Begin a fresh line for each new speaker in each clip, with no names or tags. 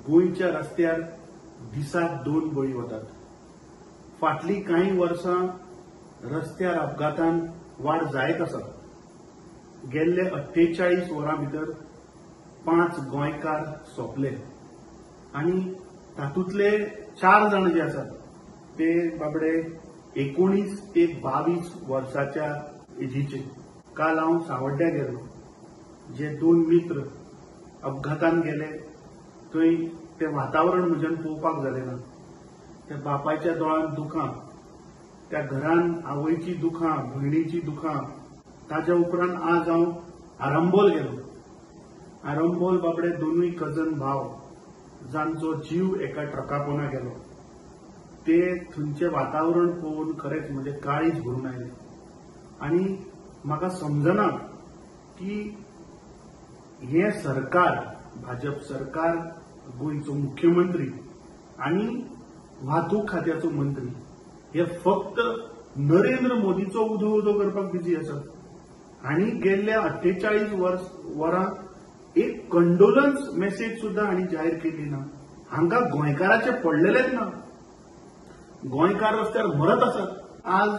गोंयच्या रस्त्यार दिसाक 2 बळी वतात। फाटली काही वर्सां रस्त्यार अपघातान वाड जायत आसा। गेल्ले 48 वरां भितर 5 गोंयकार सोंपले आनी तातूंतले 4 जाण जे आसात ते बाबडे 19 ते 22 वर्साच्या एजीचे। काल हांव सावड्ड्या गेलो, जे 2 मित्र अपघातान गेले थंय ते वातावरण म्हज्यान पळोवपाक जालें ना। त्या बापायच्या दोळ्यांत दुखां, त्या घरान आवयची दुखां, भयणीची दुखां। ताच्या उपरांत आज हांव आरंबोल गेलो। आरंबोल बाबडे 2 कजन भाव, जांचो जीव एका ट्रका पोंदा गेलो। ते थंयचे वातावरण पळोवन खरेंच म्हजे काळीज भरून आयलें आनी म्हाका समजना की हे सरकार, भाजप सरकार, गोंयचो मुख्यमंत्री आनी वाहतूक खात्याचो मंत्री हे फक्त नरेंद्र मोदीचो उदो उदो करपाक बिजी आसात आनी गेल्ल्या 48 वरां एक कंडोलन्स मेसेज सुद्दां हांणी जाहीर केली ना। हांकां गोंयकाराचे पडलेलेच ना। गोंयकार रस्त्यार मरत आसात। आज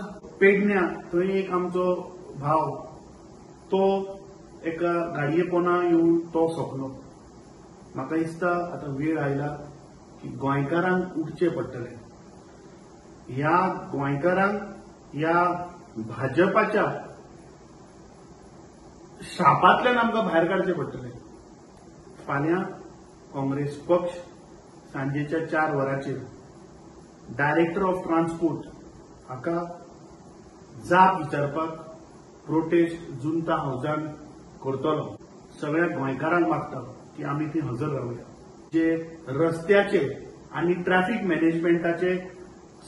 पेडण्या थंय एक आमचो भाव, तो एका गाडये पोंदा येवन तो सोंपलो। म्हाका दिसता आतां वेळ आयला की गोंयकारांक उठचें पडटलें। ह्या गोंयकारांक ह्या भाजपाच्या शापांतल्यान आमकां भायर काडचें पडटलें। फाल्यां काँग्रेस पक्ष सांजेच्या 4 वरांचेर डायरेक्टर ऑफ ट्रान्सपोर्ट हाका जाप विचारपाक प्रोटेस्ट जुंता हाऊसान करतलो। सगळ्या गोंयकारांक मागता की आमी थंय हजर रावया। जे रस्त्याचे आनी ट्रॅफिक मॅनेजमेंटाचे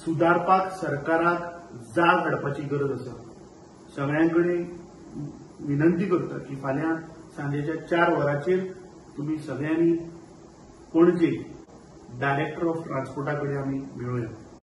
सुदारपाक सरकाराक जाग हाडपाची गरज आसा। सगळ्यांकडे विनंती करता की फाल्यां सांजेच्या 4 वरांचेर तुमी सगळ्यांनी पणजे डायरेक्टर ऑफ ट्रान्सपोर्टा कडेन आमी मेळुया।